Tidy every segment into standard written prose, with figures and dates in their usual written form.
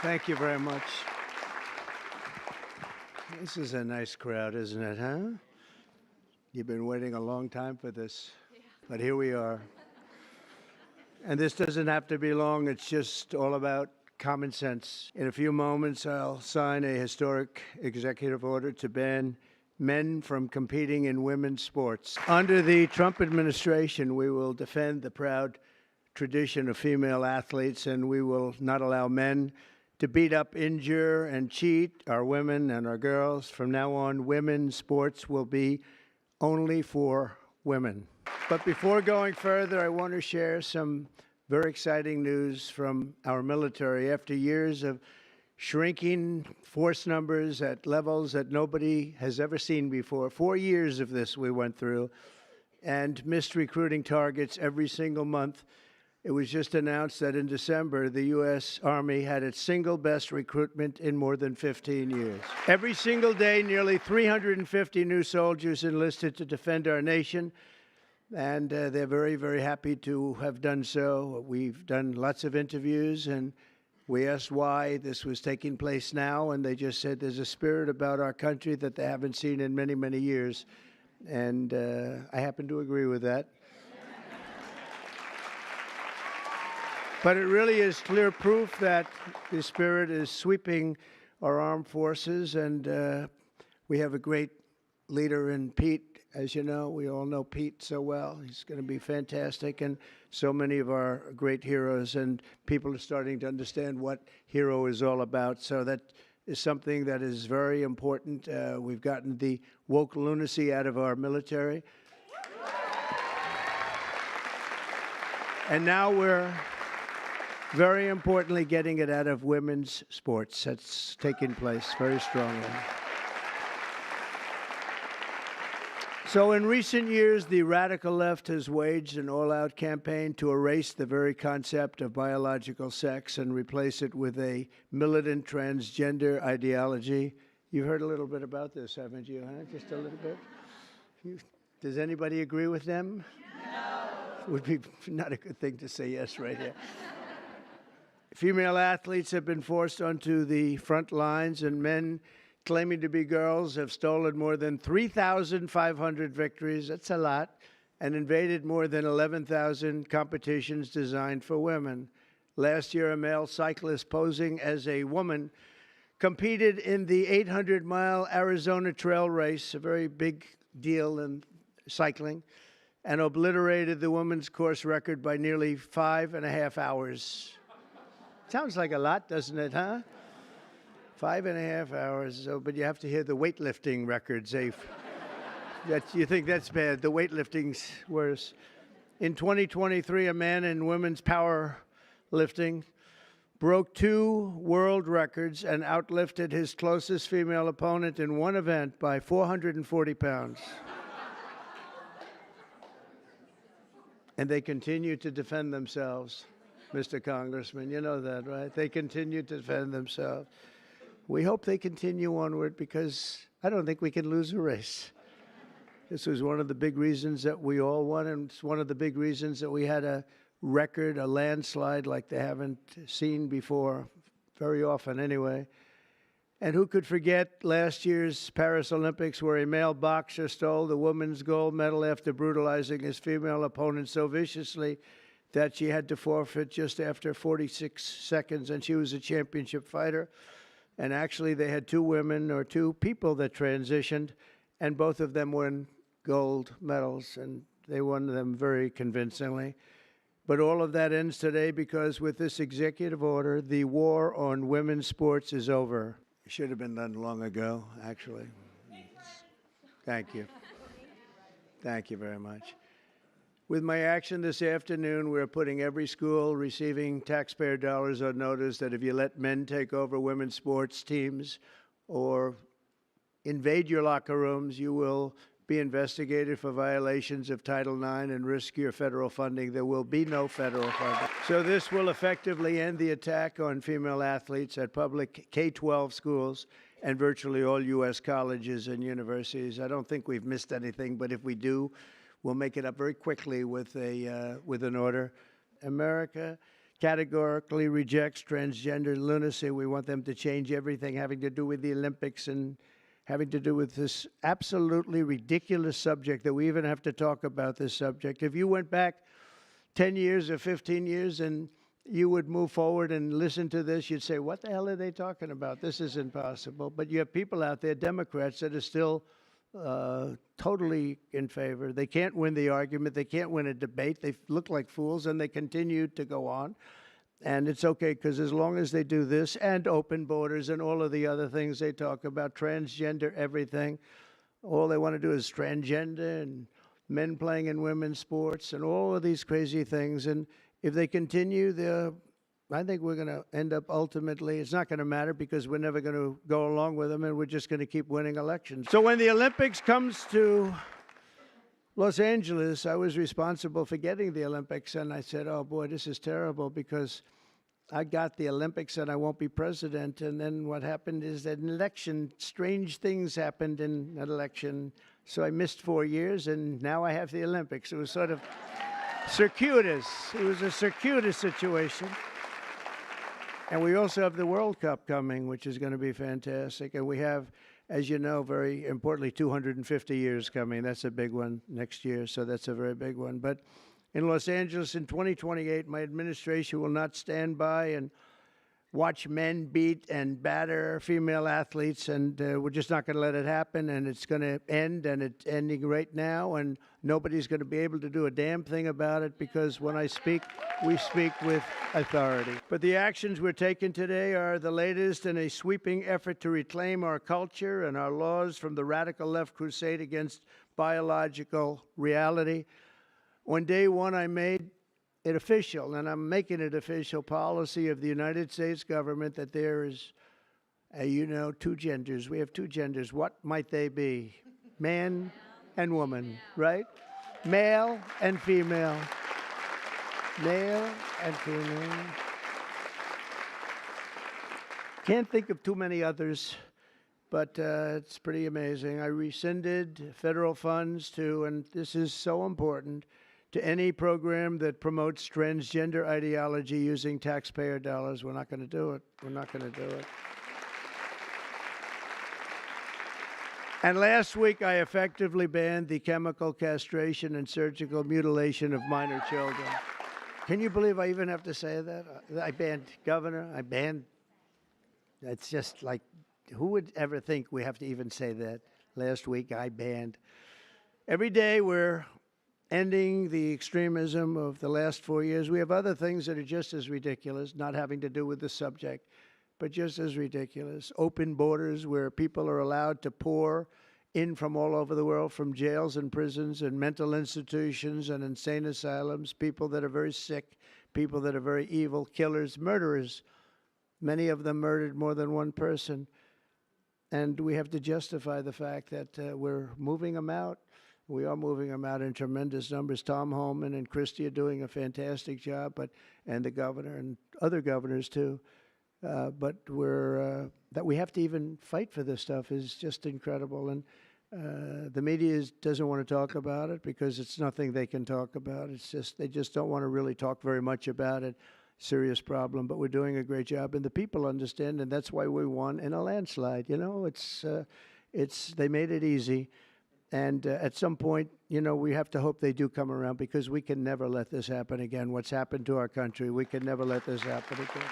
Thank you very much. This is a nice crowd, isn't it, huh? You've been waiting a long time for this, but here we are. And this doesn't have to be long. It's just all about common sense. In a few moments, I'll sign a historic executive order to ban men from competing in women's sports. Under the Trump administration, we will defend the proud tradition of female athletes, and we will not allow men to beat up, injure, and cheat our women and our girls. From now on, women's sports will be only for women. But before going further, I want to share some very exciting news from our military. After years of shrinking force numbers at levels that nobody has ever seen before, 4 years of this we went through, and missed recruiting targets every single month, it was just announced that in December, the U.S. Army had its single best recruitment in more than 15 years. Every single day, nearly 350 new soldiers enlisted to defend our nation, and they're very, very happy to have done so. We've done lots of interviews, and we asked why this was taking place now, and they just said there's a spirit about our country that they haven't seen in many, many years. And I happen to agree with that. But it really is clear proof that the spirit is sweeping our armed forces, and we have a great leader in Pete. As you know, we all know Pete so well. He's going to be fantastic, and so many of our great heroes, and people are starting to understand what hero is all about. So that is something that is very important. We've gotten the woke lunacy out of our military. And now we're very importantly getting it out of women's sports. That's taking place very strongly. So in recent years, the radical left has waged an all-out campaign to erase the very concept of biological sex and replace it with a militant transgender ideology. You've heard a little bit about this, haven't you? Huh? Just a little bit? Does anybody agree with them? No. Would be not a good thing to say yes right here. Female athletes have been forced onto the front lines, and men claiming to be girls have stolen more than 3,500 victories, that's a lot, and invaded more than 11,000 competitions designed for women. Last year, a male cyclist posing as a woman competed in the 800-mile Arizona Trail Race, a very big deal in cycling, and obliterated the women's course record by nearly 5.5 hours. Sounds like a lot, doesn't it, huh? 5.5 hours, but you have to hear the weightlifting records. You think that's bad. The weightlifting's worse. In 2023, a man in women's powerlifting broke 2 world records and outlifted his closest female opponent in one event by 440 pounds. And they continue to defend themselves. Mr. Congressman, you know that, right? They continue to defend themselves. We hope they continue onward because I don't think we can lose a race. This was one of the big reasons that we all won, and it's one of the big reasons that we had a record, a landslide like they haven't seen before, very often anyway. And who could forget last year's Paris Olympics where a male boxer stole the women's gold medal after brutalizing his female opponent so viciously that she had to forfeit just after 46 seconds, and she was a championship fighter. And actually, they had 2 women or 2 people that transitioned, and both of them won gold medals, and they won them very convincingly. But all of that ends today because with this executive order, the war on women's sports is over. It should have been done long ago, actually. Thank you. Thank you very much. With my action this afternoon, we're putting every school receiving taxpayer dollars on notice that if you let men take over women's sports teams or invade your locker rooms, you will be investigated for violations of Title IX and risk your federal funding. There will be no federal funding. So this will effectively end the attack on female athletes at public K-12 schools and virtually all U.S. colleges and universities. I don't think we've missed anything, but if we do, we'll make it up very quickly with an order. America categorically rejects transgender lunacy. We want them to change everything having to do with the Olympics and having to do with this absolutely ridiculous subject that we even have to talk about this subject. If you went back 10 years or 15 years and you would move forward and listen to this, you'd say, what the hell are they talking about? This is impossible. But you have people out there, Democrats, that are still totally in favor. They can't win the argument. They can't win a debate. They look like fools, and they continue to go on. And it's okay, because as long as they do this and open borders and all of the other things they talk about, transgender everything, all they want to do is transgender and men playing in women's sports and all of these crazy things. And if they continue, I think we're going to end up ultimately, it's not going to matter because we're never going to go along with them, and we're just going to keep winning elections. So when the Olympics comes to Los Angeles, I was responsible for getting the Olympics, and I said, oh boy, this is terrible because I got the Olympics and I won't be president. And then what happened is that in election, strange things happened in an election. So I missed 4 years, and now I have the Olympics. It was sort of circuitous. It was a circuitous situation. And we also have the World Cup coming, which is going to be fantastic. And we have, as you know, very importantly, 250 years coming. That's a big one next year, so that's a very big one. But in Los Angeles in 2028, my administration will not stand by and watch men beat and batter female athletes, and we're just not going to let it happen, and it's going to end, and it's ending right now, and nobody's going to be able to do a damn thing about it, because when I speak, we speak with authority. But the actions we're taking today are the latest in a sweeping effort to reclaim our culture and our laws from the radical left crusade against biological reality. On day one, I made it official, and I'm making it official policy of the United States government that there is, two genders. We have two genders. What might they be? Man and woman, right? Male and female. Male and female. Can't think of too many others, but it's pretty amazing. I rescinded federal funds to, and this is so important, to any program that promotes transgender ideology using taxpayer dollars. We're not going to do it. We're not going to do it. And last week, I effectively banned the chemical castration and surgical mutilation of minor children. Can you believe I even have to say that? I banned, Governor, I banned. It's just like, who would ever think we have to even say that? Last week, I banned. Every day, we're ending the extremism of the last 4 years. We have other things that are just as ridiculous, not having to do with the subject, but just as ridiculous. Open borders where people are allowed to pour in from all over the world, from jails and prisons and mental institutions and insane asylums, people that are very sick, people that are very evil, killers, murderers. Many of them murdered more than one person. And we have to justify the fact that we're moving them out. We are moving them out in tremendous numbers. Tom Homan and Christie are doing a fantastic job, and the governor and other governors too. But that we have to even fight for this stuff is just incredible. And the media doesn't want to talk about it because it's nothing they can talk about. It's just they just don't want to really talk very much about it. Serious problem, but we're doing a great job, and the people understand, and that's why we won in a landslide. They made it easy. And at some point, we have to hope they do come around, because we can never let this happen again. What's happened to our country, we can never let this happen again.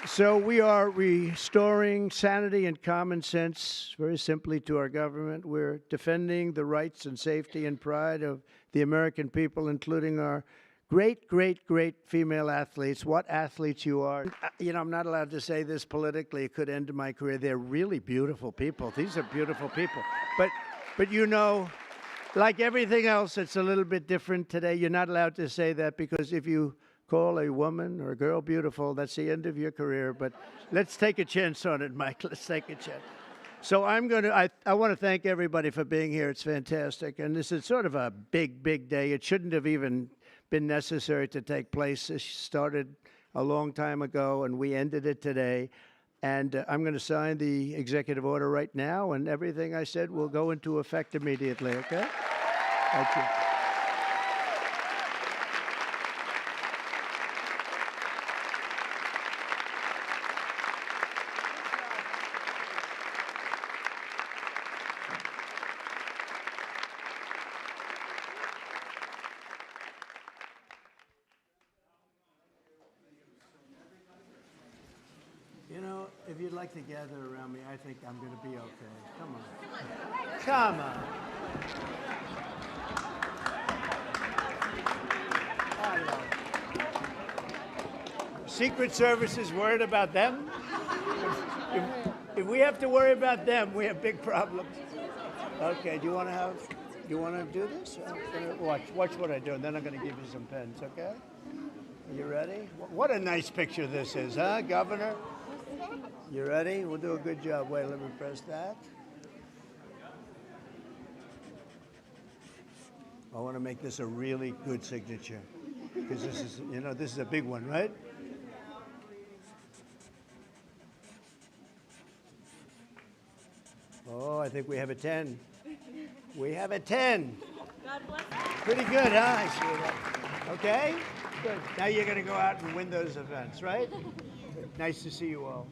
So we are restoring sanity and common sense, very simply, to our government. We're defending the rights and safety and pride of the American people, including our great, great, great female athletes. What athletes you are. I'm not allowed to say this politically. It could end my career. They're really beautiful people. These are beautiful people. But like everything else, it's a little bit different today. You're not allowed to say that, because if you call a woman or a girl beautiful, that's the end of your career. But let's take a chance on it, Mike. Let's take a chance. So I want to thank everybody for being here. It's fantastic. And this is sort of a big, big day. It shouldn't have even been necessary to take place. This started a long time ago, and we ended it today. And I'm going to sign the executive order right now, and everything I said will go into effect immediately, okay? Thank you. if you'd like to gather around me, I think I'm going to be okay. Come on. Come on. Hello. Secret Service is worried about them? If we have to worry about them, we have big problems. Okay, do you want to do this? Watch what I do, and then I'm going to give you some pens, okay? Are you ready? What a nice picture this is, huh, Governor? You ready? We'll do a good job. Wait, let me press that. I want to make this a really good signature because this is, this is a big one, right? Oh, I think we have a 10. We have a 10. God bless you. Pretty good, huh? I see that. Okay? Good. Now you're going to go out and win those events, right? Nice to see you all.